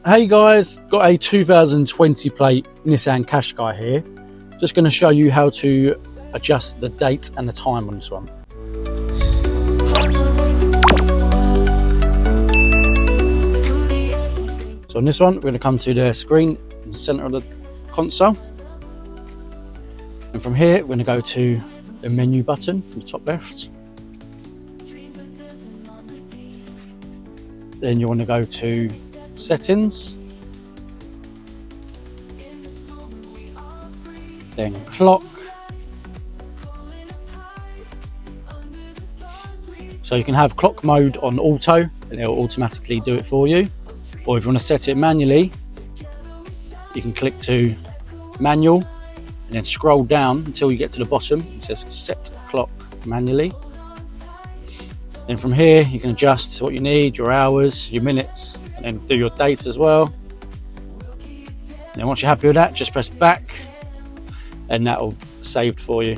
Hey guys, got a 2020 plate Nissan QASHQAI here. Just going to show you how to adjust the date and the time on this one. So on this one, we're going to come to the screen in the center of the console. And from here, we're going to go to the menu button from the top left. Then you want to go to settings, then clock. So you can have clock mode on auto and it'll automatically do it for you, or if you want to set it manually, you can click to manual and then scroll down until you get to the bottom. It says set clock manually. Then from here you can adjust what you need, your hours, your minutes, and then do your dates as well. And then once you're happy with that, just press back and that will be saved for you.